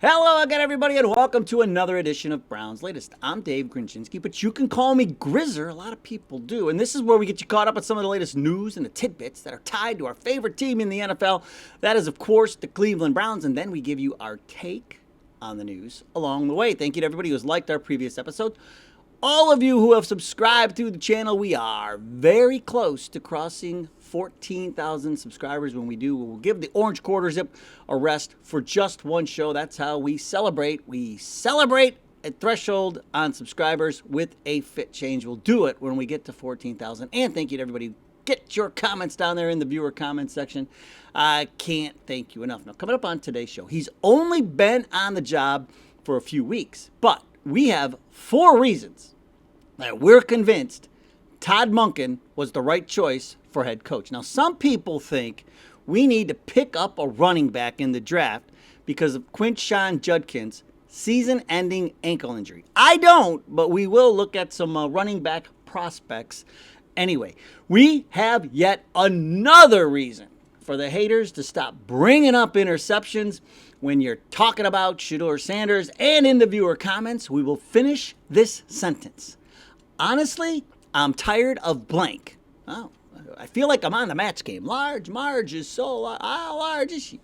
Hello again, everybody, and welcome to another edition of Brown's Latest. I'm Dave Grendzynski, but you can call me Grizzer. A lot of people do. And this is where we get you caught up on some of the latest news and the tidbits that are tied to our favorite team in the NFL. That is, of course, the Cleveland Browns. And then we give you our take on the news along the way. Thank you to everybody who has liked our previous episode. All of you who have subscribed to the channel, we are very close to crossing 14,000 subscribers. When we do, we'll give the Orange Quarter Zip a rest for just one show. That's how we celebrate. We celebrate a threshold on subscribers with a fit change. We'll do it when we get to 14,000. And thank you to everybody. Get your comments down there in the viewer comments section. I can't thank you enough. Now, coming up on today's show, he's only been on the job for a few weeks, but we have 4 reasons that we're convinced Todd Monken was the right choice for head coach. Now, some people think we need to pick up a running back in the draft because of Quinshon Judkins' season-ending ankle injury. I don't, but we will look at some running back prospects anyway. We have yet another reason for the haters to stop bringing up interceptions when you're talking about Shedeur Sanders. And in the viewer comments, we will finish this sentence. Honestly, I'm tired of blank. Oh, I feel like I'm on the Match Game. Marge is so large. How large is she?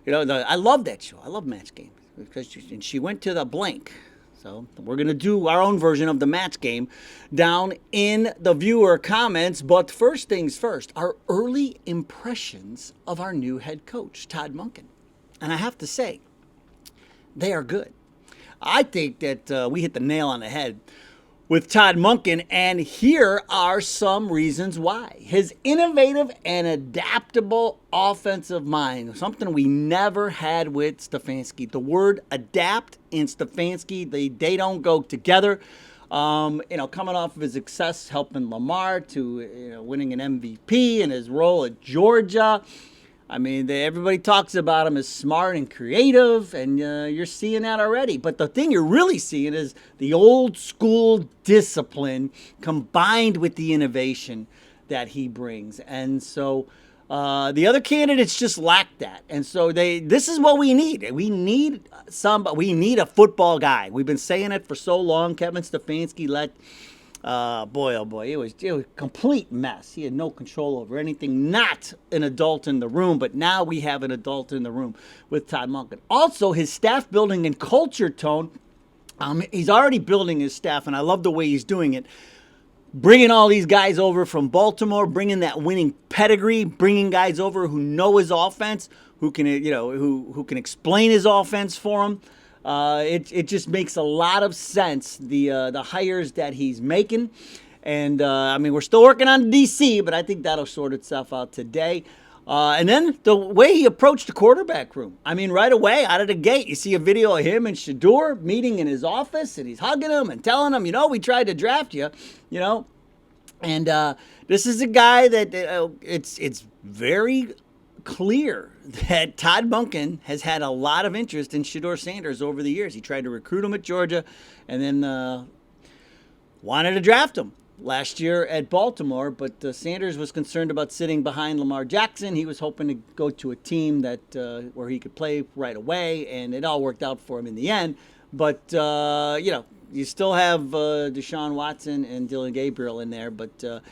You know, I love that show. I love Match Game because she went to the blank. So we're going to do our own version of the Match Game down in the viewer comments. But first things first, our early impressions of our new head coach, Todd Monken. And I have to say, they are good. I think that we hit the nail on the head with Todd Monken, and here are some reasons why. His innovative and adaptable offensive mind, something we never had with Stefanski. The word adapt and Stefanski, they don't go together. Coming off of his success helping Lamar to winning an MVP and his role at Georgia. I mean, everybody talks about him as smart and creative, and you're seeing that already. But the thing you're really seeing is the old school discipline combined with the innovation that he brings. And so the other candidates just lack that. And so this is what we need. We need a football guy. We've been saying it for so long. Kevin Stefanski let... boy, it was a complete mess. He had no control over anything, not an adult in the room, but now we have an adult in the room with Todd Monken. Also, his staff building and culture tone, he's already building his staff, and I love the way he's doing it. Bringing all these guys over from Baltimore, bringing that winning pedigree, bringing guys over who know his offense, who can, who can explain his offense for him. It just makes a lot of sense, the hires that he's making. And, we're still working on DC, but I think that'll sort itself out today. And then the way he approached the quarterback room. I mean, right away, out of the gate, you see a video of him and Shedeur meeting in his office, and he's hugging him and telling him, we tried to draft you, And this is a guy that it's very clear that Todd Monken has had a lot of interest in Shedeur Sanders over the years. He tried to recruit him at Georgia and then wanted to draft him last year at Baltimore, but Sanders was concerned about sitting behind Lamar Jackson. He was hoping to go to a team that where he could play right away, and it all worked out for him in the end. But, you still have Deshaun Watson and Dylan Gabriel in there, but...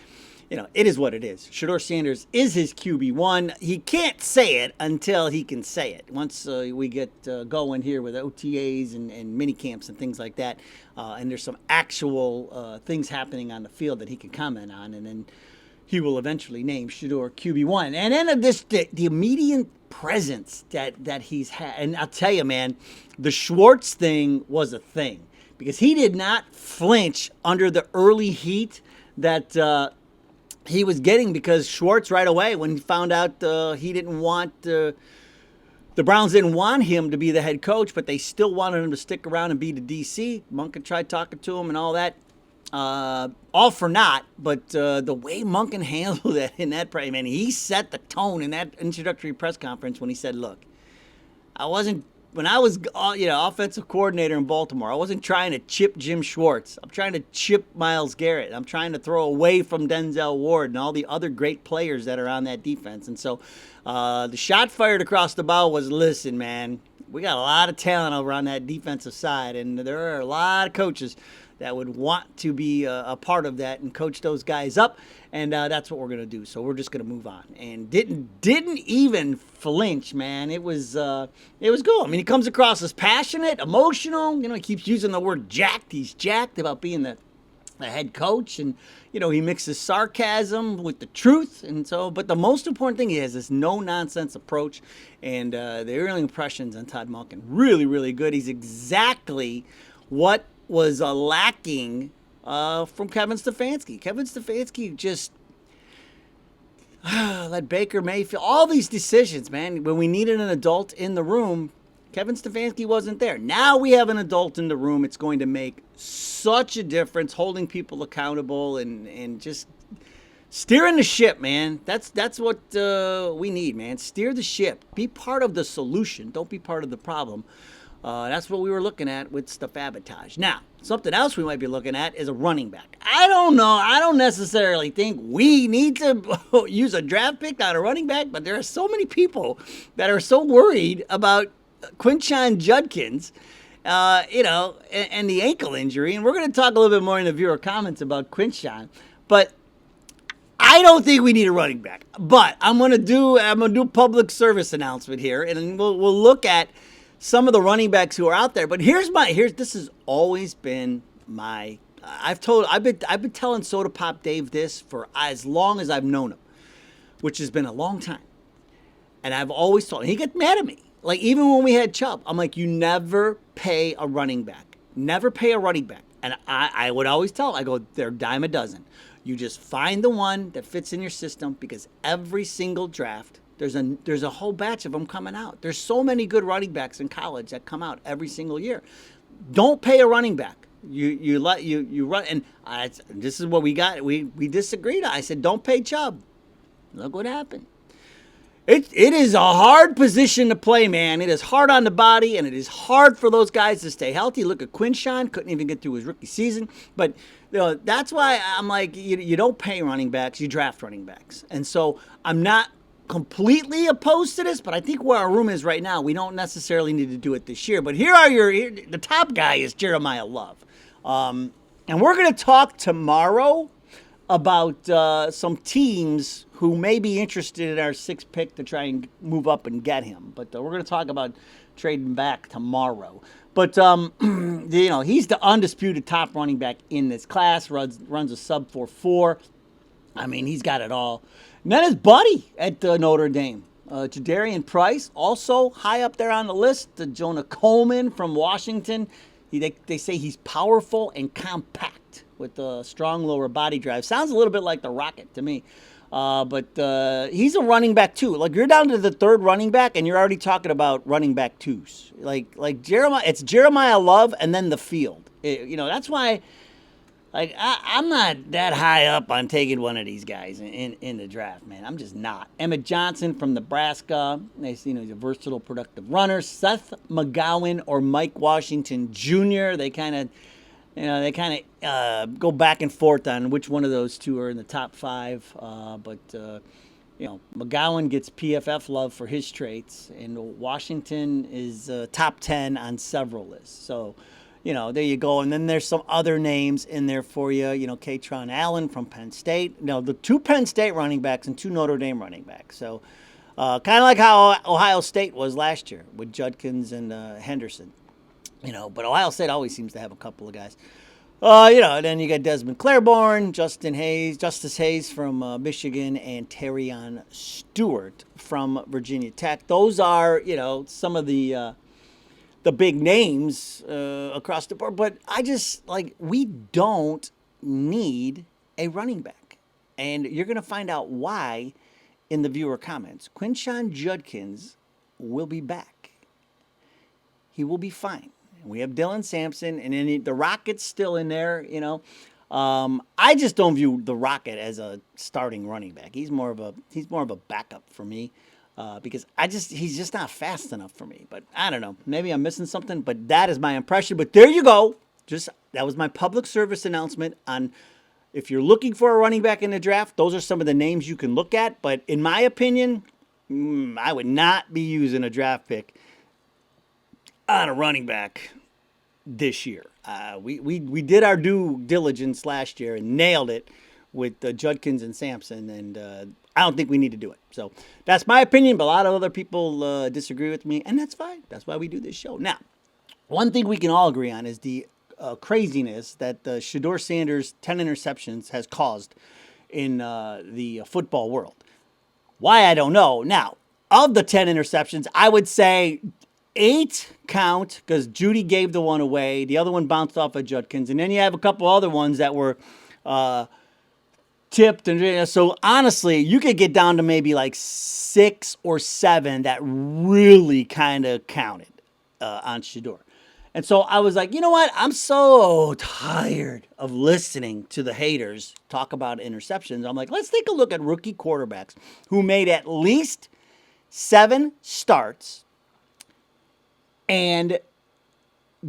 it is what it is. Shedeur Sanders is his QB1. He can't say it until he can say it. Once we get going here with OTAs and mini camps and things like that, and there's some actual things happening on the field that he can comment on, and then he will eventually name Shedeur QB1. And then the immediate presence that he's had. And I'll tell you, man, the Schwartz thing was a thing because he did not flinch under the early heat that he was getting, because Schwartz right away, when he found out he didn't want the Browns didn't want him to be the head coach, but they still wanted him to stick around and be the DC. Monken tried talking to him and all that. All for naught, but the way Monken handled it in that press, man, he set the tone in that introductory press conference when he said, look, when I was offensive coordinator in Baltimore, I wasn't trying to chip Jim Schwartz. I'm trying to chip Myles Garrett. I'm trying to throw away from Denzel Ward and all the other great players that are on that defense. And so the shot fired across the bow was, listen, man, we got a lot of talent over on that defensive side, and there are a lot of coaches that would want to be a part of that and coach those guys up, and that's what we're gonna do. So we're just gonna move on, and didn't even flinch, man. It was cool. I mean, he comes across as passionate, emotional. He keeps using the word jacked. He's jacked about being the head coach, and he mixes sarcasm with the truth, and so. But the most important thing, he has this no nonsense approach, and the early impressions on Todd Monken really, really good. He's exactly what was lacking from Kevin Stefanski. Kevin Stefanski just let Baker Mayfield, all these decisions, man. When we needed an adult in the room, Kevin Stefanski wasn't there. Now we have an adult in the room. It's going to make such a difference, holding people accountable and just steering the ship, man. That's what we need, man. Steer the ship. Be part of the solution. Don't be part of the problem. That's what we were looking at with Stefabotage. Now, something else we might be looking at is a running back. I don't know. I don't necessarily think we need to use a draft pick on a running back, but there are so many people that are so worried about Quinshon Judkins, and the ankle injury. And we're going to talk a little bit more in the viewer comments about Quinshon. But I don't think we need a running back. But I'm going to do a public service announcement here, and we'll look at some of the running backs who are out there. But this has always been my. I've been telling Soda Pop Dave this for as long as I've known him, which has been a long time. And I've always told him, he gets mad at me. Like, even when we had Chubb, I'm like, you never pay a running back. Never pay a running back. And I would always tell him, I go, they're a dime a dozen. You just find the one that fits in your system, because every single draft, there's a whole batch of them coming out. There's so many good running backs in college that come out every single year. Don't pay a running back. You run, and this is what we got. We disagreed. I said, don't pay Chubb. Look what happened. It is a hard position to play, man. It is hard on the body, and it is hard for those guys to stay healthy. Look at Quinshon, couldn't even get through his rookie season. But that's why I'm like, you don't pay running backs, you draft running backs. And so I'm not completely opposed to this, but I think where our room is right now, we don't necessarily need to do it this year. But the top guy is Jeremiah Love. And we're going to talk tomorrow about some teams who may be interested in our sixth pick to try and move up and get him. But we're going to talk about trading back tomorrow. But, he's the undisputed top running back in this class, runs a sub 4.4. I mean, he's got it all. And then his buddy at Notre Dame, Jadarian Price, also high up there on the list. Jonah Coleman from Washington. They say he's powerful and compact with a strong lower body drive. Sounds a little bit like the Rocket to me. But he's a running back too. Like, you're down to the third running back, and you're already talking about running back twos. Like Jeremiah, it's Jeremiah Love and then the field. That's why. Like, I'm not that high up on taking one of these guys in the draft, man. I'm just not. Emmett Johnson from Nebraska. He's a versatile, productive runner. Seth McGowan or Mike Washington Jr. They kind of go back and forth on which one of those two are in the top five. But McGowan gets PFF love for his traits, and Washington is top 10 on several lists. So, there you go. And then there's some other names in there for you. Katron Allen from Penn State. The two Penn State running backs and two Notre Dame running backs. So kind of like how Ohio State was last year with Judkins and Henderson. But Ohio State always seems to have a couple of guys. And then you got Desmond Claiborne, Justice Hayes from Michigan, and Terrion Stewart from Virginia Tech. Those are, some of the big names across the board. But I just, we don't need a running back. And you're going to find out why in the viewer comments. Quinshon Judkins will be back. He will be fine. We have Dylan Sampson, and then the Rocket's still in there, I just don't view the Rocket as a starting running back. He's more of a backup for me. Because he's just not fast enough for me. But I don't know. Maybe I'm missing something, but that is my impression. But there you go. That was my public service announcement on if you're looking for a running back in the draft, those are some of the names you can look at. But in my opinion, I would not be using a draft pick on a running back this year. We did our due diligence last year and nailed it with Judkins and Sampson, and I don't think we need to do it. So that's my opinion, but a lot of other people disagree with me, and that's fine. That's why we do this show. Now, one thing we can all agree on is the craziness that Shedeur Sanders' 10 interceptions has caused in the football world. Why, I don't know. Now, of the 10 interceptions, I would say 8 count because Judy gave the one away. The other one bounced off of Judkins. And then you have a couple other ones that were tipped. And so, honestly, you could get down to maybe like 6 or 7 that really kind of counted on Shedeur. And so I was like, you know what? I'm so tired of listening to the haters talk about interceptions. I'm like, let's take a look at rookie quarterbacks who made at least 7 starts and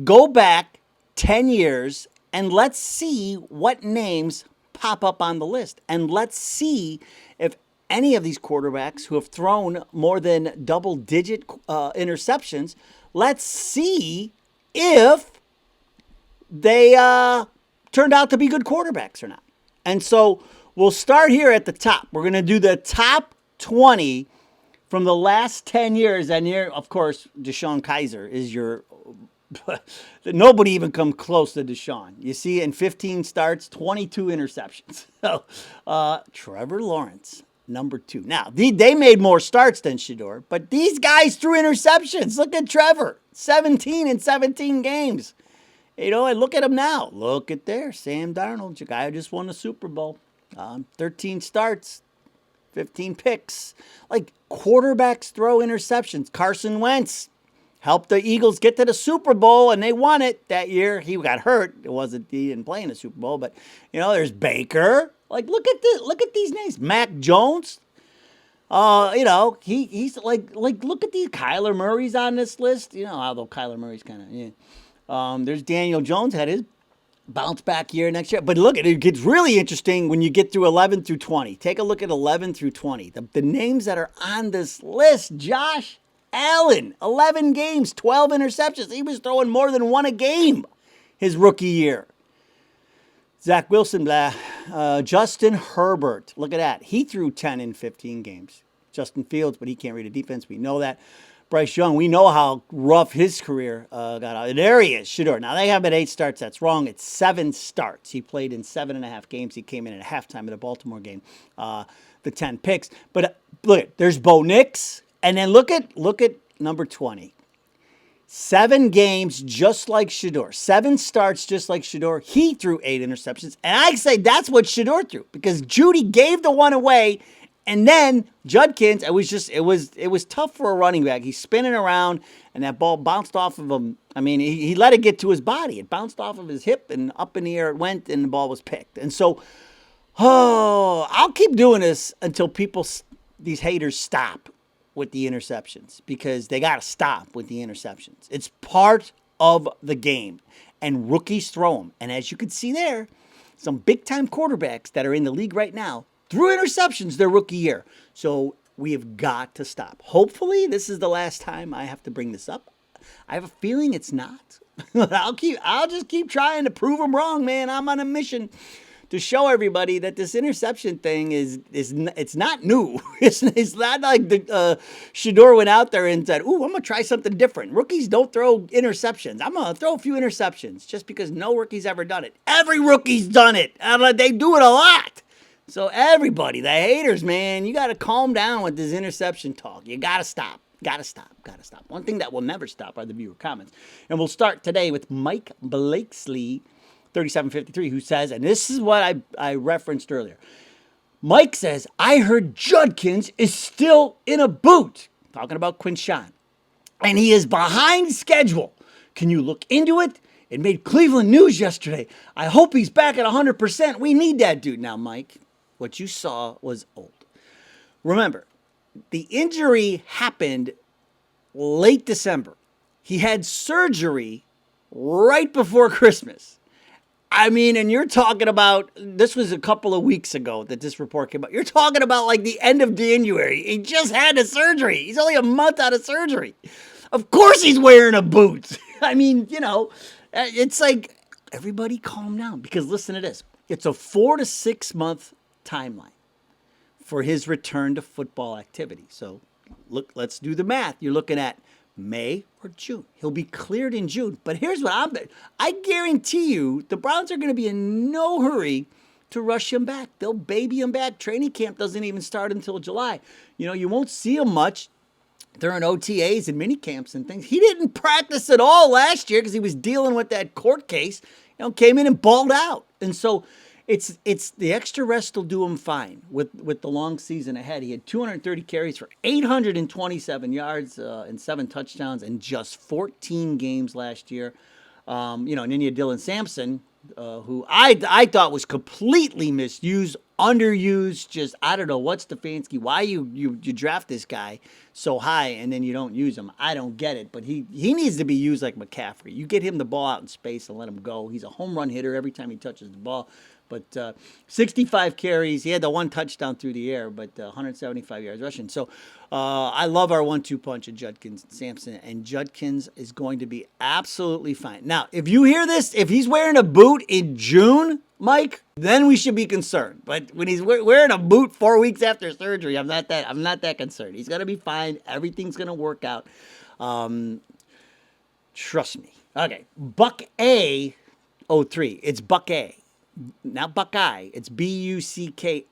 go back 10 years and let's see what names pop up on the list. And let's see if any of these quarterbacks who have thrown more than double-digit interceptions, let's see if they turned out to be good quarterbacks or not. And so we'll start here at the top. We're going to do the top 20 from the last 10 years. And here, of course, Deshaun Kaiser is your... Nobody even come close to Deshaun. You see, in 15 starts, 22 interceptions. So Trevor Lawrence, number 2. Now, they made more starts than Shedeur, but these guys threw interceptions. Look at Trevor. 17 in 17 games. You know, and look at him now. Look at there. Sam Darnold, the guy who just won the Super Bowl. 13 starts, 15 picks. Like, quarterbacks throw interceptions. Carson Wentz helped the Eagles get to the Super Bowl, and they won it that year. He got hurt. He didn't play in the Super Bowl, but, you know, there's Baker. Like, look at these names. Mac Jones. You know, he's like look at these. Kyler Murray's on this list. You know, although Kyler Murray's kind of, yeah. There's Daniel Jones, had his bounce back year next year. But look, it gets really interesting when you get through 11 through 20. Take a look at 11 through 20. The names that are on this list. Josh Allen, 11 games, 12 interceptions. He was throwing more than 1 a game his rookie year. Zach Wilson, blah. Justin Herbert, look at that. He threw 10 in 15 games. Justin Fields, but he can't read a defense. We know that. Bryce Young, we know how rough his career got out. And there he is, Shedeur. Now, they have it 8 starts. That's wrong. It's 7 starts. He played in 7.5 games. He came in at halftime of the Baltimore game. The 10 picks. But look, there's Bo Nix. And then look at number 20. 7 games just like Shedeur. 7 starts just like Shedeur. He threw 8 interceptions. And I say that's what Shedeur threw because Judy gave the one away. And then Judkins, it was tough for a running back. He's spinning around and that ball bounced off of him. I mean, he let it get to his body. It bounced off of his hip and up in the air it went and the ball was picked. And so, I'll keep doing this until these haters stop with the interceptions because they got to stop with the interceptions. It's part of the game and rookies throw them. And as you can see there, some big time quarterbacks that are in the league right now threw interceptions their rookie year. So we have got to stop. Hopefully this is the last time I have to bring this up. I have a feeling it's not. I'll just keep trying to prove them wrong, man. I'm on a mission to show everybody that this interception thing it's not new. It's not like the Shedeur went out there and said, "Ooh, I'm gonna try something different." Rookies don't throw interceptions. I'm gonna throw a few interceptions just because no rookie's ever done it. Every rookie's done it. They do it a lot. So everybody, the haters, man, you got to calm down with this interception talk. You got to stop. Got to stop. One thing that will never stop are the viewer comments. And we'll start today with Mike Blakesley, 3753, who says, and this is what I referenced earlier. Mike says, I heard Judkins is still in a boot. Talking about Quinshon. And he is behind schedule. Can you look into it? It made Cleveland news yesterday. I hope he's back at 100%. We need that dude. Now, Mike, what you saw was old. Remember, the injury happened late December. He had surgery right before Christmas. I mean, and you're talking about, this was a couple of weeks ago that this report came out. You're talking about like the end of January. He just had the surgery. He's only a month out of surgery. Of course he's wearing a boot. I mean, it's like everybody calm down because listen to this. It's a 4 to 6 month timeline for his return to football activity. So look, let's do the math. You're looking at May or June. He'll be cleared in June. But here's what I guarantee you the Browns are going to be in no hurry to rush him back. They'll baby him back. Training camp doesn't even start until July. You won't see him much during OTAs and mini camps and things. He didn't practice at all last year because he was dealing with that court case. Came in and balled out. And so it's the extra rest will do him fine with the long season ahead. He had 230 carries for 827 yards and 7 touchdowns in just 14 games last year. And then you had Dylan Sampson, who I thought was completely misused, underused. Just I don't know what Stefanski, why you draft this guy so high and then you don't use him. I don't get it, but he needs to be used like McCaffrey. You get him the ball out in space and let him go. He's a home run hitter every time he touches the ball. But 65 carries. He had the 1 touchdown through the air, but 175 yards rushing. So I love our 1-2 punch of Judkins and Sampson. And Judkins is going to be absolutely fine. Now, if you hear this, if he's wearing a boot in June, Mike, then we should be concerned. But when he's wearing a boot 4 weeks after surgery, I'm not that concerned. He's going to be fine. Everything's going to work out. Trust me. Okay, Buck A 03. It's Buck A. Not Buckeye. It's Buckaye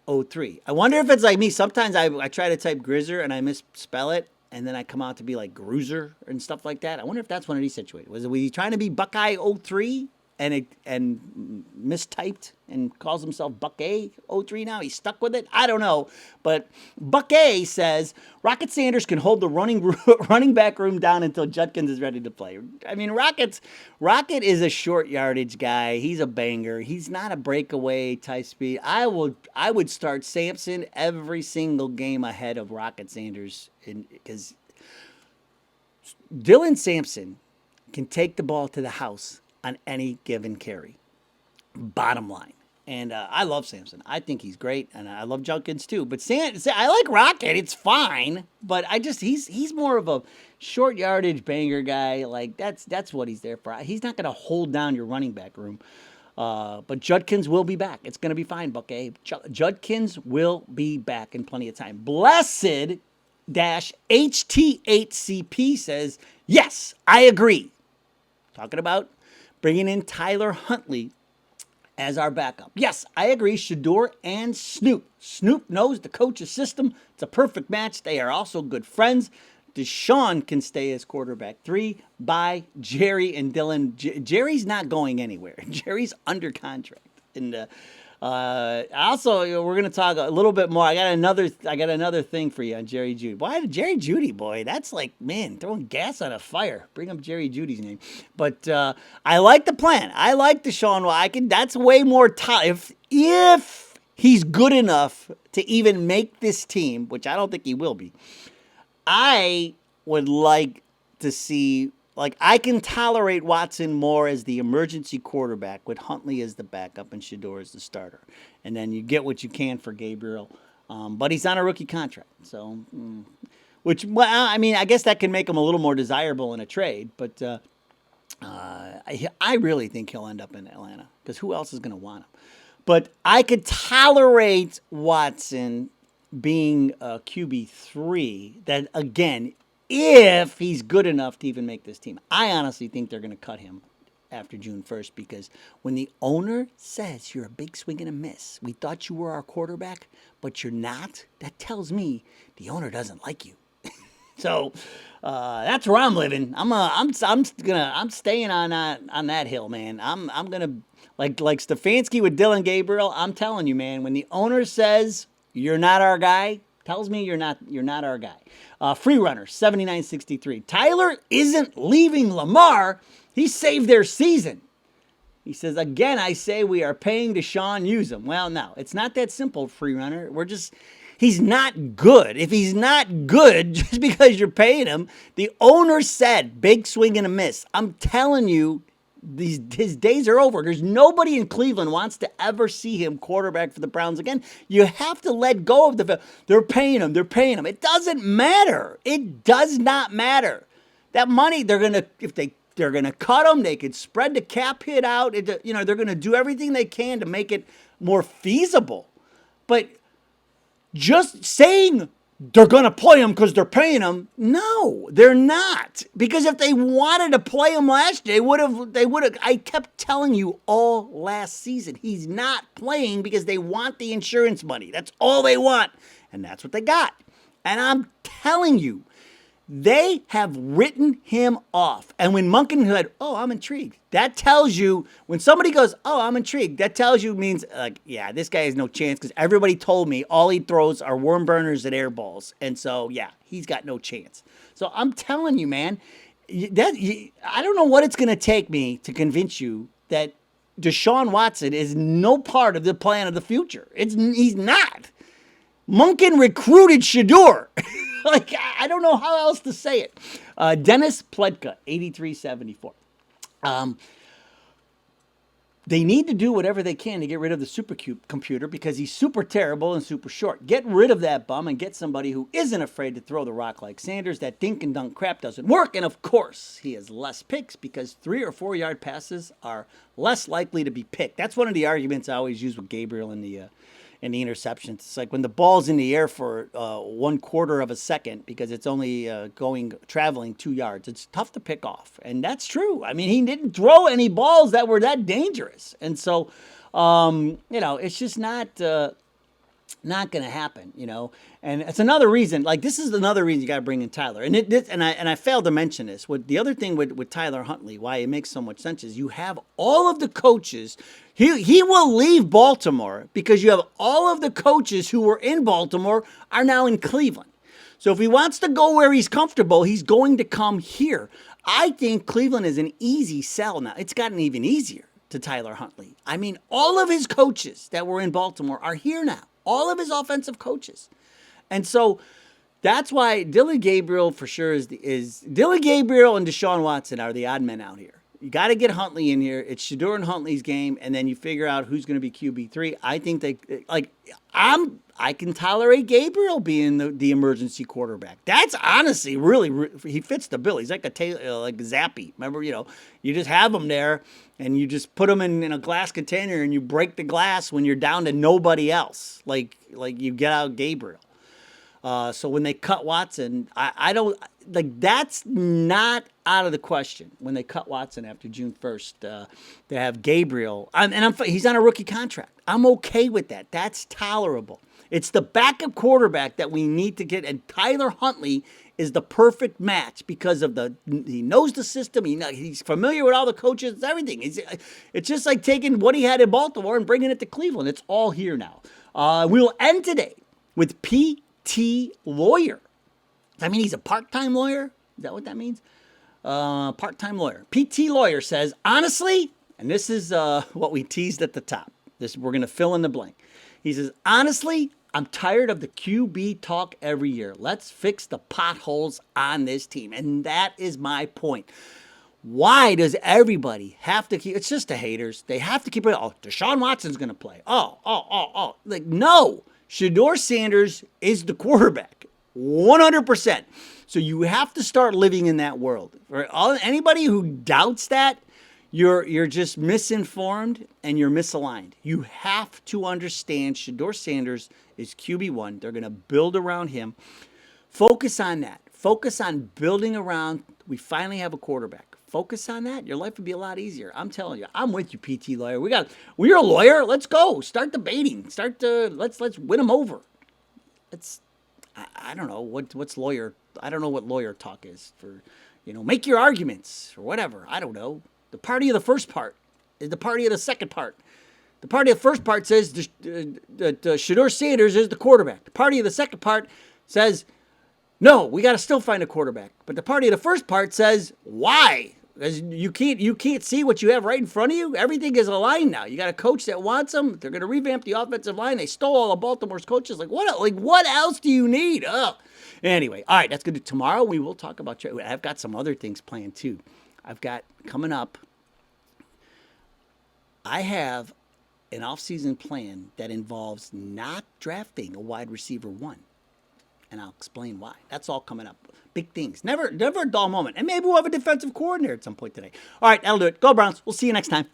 03. I wonder if it's like me. Sometimes I try to type Grizzer and I misspell it, and then I come out to be like Gruiser and stuff like that. I wonder if that's one of these situations. Was he trying to be Buckeye 03 and mistyped and calls himself Buck A 03 now? He's stuck with it? I don't know. But Buck A says Rocket Sanders can hold the running back room down until Judkins is ready to play. I mean, Rocket is a short yardage guy. He's a banger. He's not a breakaway type speed. I would start Sampson every single game ahead of Rocket Sanders because Dylan Sampson can take the ball to the house on any given carry. Bottom line. And I love Sampson. I think he's great, and I love Judkins too. But I like Rocket. It's fine, but he's more of a short yardage banger guy. Like that's what he's there for. He's not going to hold down your running back room. But Judkins will be back. It's going to be fine, Buck A. Judkins will be back in plenty of time. Blessed-HT8CP says, yes, I agree. Talking about bringing in Tyler Huntley as our backup. Yes, I agree. Shador and Snoop. Snoop knows the coach's system. It's a perfect match. They are also good friends. Deshaun can stay as quarterback 3 by Jerry and Dylan. Jerry's not going anywhere. Jerry's under contract. And also, we're going to talk a little bit more. I got another thing for you on Jerry Jeudy. Why Jerry Jeudy, boy? That's like, man, throwing gas on a fire. Bring up Jerry Judy's name. But I like the plan. I like Deshaun. That's way more if he's good enough to even make this team, which I don't think he will be. I would like to see, I can tolerate Watson more as the emergency quarterback with Huntley as the backup and Shador as the starter. And then you get what you can for Gabriel. But he's on a rookie contract. So, I guess that can make him a little more desirable in a trade. But I really think he'll end up in Atlanta because who else is going to want him? But I could tolerate Watson being a QB3, that again, if he's good enough to even make this team. I honestly think they're going to cut him after June 1st because when the owner says you're a big swing and a miss, we thought you were our quarterback, but you're not, that tells me the owner doesn't like you. So that's where I'm living. I'm staying on that hill, man. I'm gonna like Stefanski with Dylan Gabriel. I'm telling you, man, when the owner says you're not our guy, tells me you're not our guy. Free runner 7963. Tyler isn't leaving Lamar. He saved their season. He says, again, I say we are paying Deshaun, use him. Well, no, it's not that simple, free runner. He's not good. If he's not good, just because you're paying him, the owner said, big swing and a miss. I'm telling you, his days are over. There's nobody in Cleveland wants to ever see him quarterback for the Browns again. You have to let go of they're paying him. It doesn't matter. It does not matter. That money, they're gonna cut him. They could spread the cap hit out. They're gonna do everything they can to make it more feasible. But just saying they're going to play him because they're paying him. No, they're not. Because if they wanted to play him last year, they would have. I kept telling you all last season, he's not playing because they want the insurance money. That's all they want. And that's what they got. And I'm telling you, they have written him off. And when Monken said, oh, I'm intrigued, that tells you, when somebody goes, oh, I'm intrigued, that tells you, means, yeah, this guy has no chance because everybody told me all he throws are worm burners and air balls. And so, yeah, he's got no chance. So I'm telling you, man, I don't know what it's going to take me to convince you that Deshaun Watson is no part of the plan of the future. He's not. Monken recruited Shador. I don't know how else to say it. Dennis Pledka, 8374. They need to do whatever they can to get rid of the supercomputer because he's super terrible and super short. Get rid of that bum and get somebody who isn't afraid to throw the rock like Sanders. That dink and dunk crap doesn't work. And of course, he has less picks because 3 or 4 yard passes are less likely to be picked. That's one of the arguments I always use with Gabriel in the interceptions. It's like when the ball's in the air for 1/4 of a second because it's only traveling 2 yards. It's tough to pick off. And that's true. I mean, he didn't throw any balls that were that dangerous. And so, it's just not going to happen, And it's another reason, this is another reason you got to bring in Tyler. And I failed to mention this. The other thing with Tyler Huntley, why it makes so much sense is you have all of the coaches. He will leave Baltimore because you have all of the coaches who were in Baltimore are now in Cleveland. So if he wants to go where he's comfortable, he's going to come here. I think Cleveland is an easy sell now. It's gotten even easier to Tyler Huntley. I mean, all of his coaches that were in Baltimore are here now. All of his offensive coaches. And so that's why Dylan Gabriel for sure is Dylan Gabriel and Deshaun Watson are the odd men out here. You got to get Huntley in here. It's Shador and Huntley's game, and then you figure out who's going to be QB3. I think I can tolerate Gabriel being the emergency quarterback. That's honestly really he fits the bill. He's like like Zappy. Remember, you just have him there, and you just put him in a glass container, and you break the glass when you're down to nobody else. Like you get out Gabriel. So when they cut Watson, I don't that's not out of the question. When they cut Watson after June 1st, they have Gabriel, he's on a rookie contract. I'm okay with that. That's tolerable. It's the backup quarterback that we need to get, and Tyler Huntley is the perfect match because of he knows the system. He's familiar with all the coaches, everything. It's just like taking what he had in Baltimore and bringing it to Cleveland. It's all here now. We'll end today with P.T. Lawyer. Does that mean he's a part-time lawyer? Is that what that means? Part-time lawyer. P.T. Lawyer says, honestly, and this is what we teased at the top. We're going to fill in the blank. He says, honestly, I'm tired of the QB talk every year. Let's fix the potholes on this team. And that is my point. Why does everybody have to keep, it's just the haters. They have to keep it, Deshaun Watson's going to play. No. Shador Sanders is the quarterback. 100%. So you have to start living in that world. For anybody who doubts that, you're just misinformed and you're misaligned. You have to understand Shador Sanders is QB1. They're going to build around him. Focus on that. Focus on building around. We finally have a quarterback. Focus on that. Your life would be a lot easier. I'm telling you. I'm with you, PT Lawyer. We're a lawyer. Let's go. Start debating. Let's win them over. I don't know what's lawyer. I don't know what lawyer talk is for, make your arguments or whatever. I don't know. The party of the first part is the party of the second part. The party of the first part says that Shador Sanders is the quarterback. The party of the second part says, no, we got to still find a quarterback. But the party of the first part says, why? Because you can't see what you have right in front of you. Everything is aligned now. You got a coach that wants them. They're going to revamp the offensive line. They stole all of Baltimore's coaches. What else do you need? Anyway, all right, that's good. Tomorrow we will talk about. I've got some other things planned too. I've got coming up. I have an offseason plan that involves not drafting a wide receiver one. And I'll explain why. That's all coming up. Big things. Never a dull moment. And maybe we'll have a defensive coordinator at some point today. All right, that'll do it. Go Browns. We'll see you next time.